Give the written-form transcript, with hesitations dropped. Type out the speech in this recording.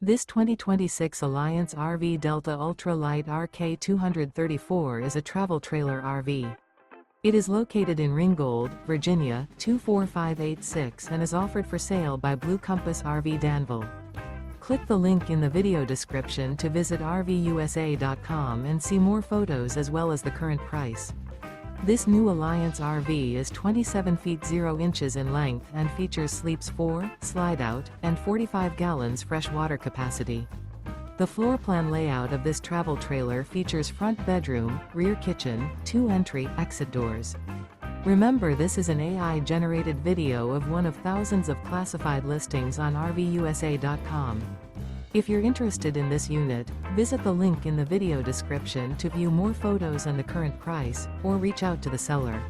This 2026 Alliance RV Delta Ultra Lite RK234 is a travel trailer RV. It is located in Ringgold, Virginia, 24586 and is offered for sale by Blue Compass RV Danville. Click the link in the video description to visit RVUSA.com and see more photos as well as the current price. This new Alliance RV is 27 feet 0 inches in length and features sleeps 4, Slideout, and 45 gallons fresh water capacity. The floor plan layout of this travel trailer features front bedroom, rear kitchen, 2 entry/exit doors. Remember, this is an AI-generated video of one of thousands of classified listings on RVUSA.com. If you're interested in this unit, visit the link in the video description to view more photos and the current price, or reach out to the seller.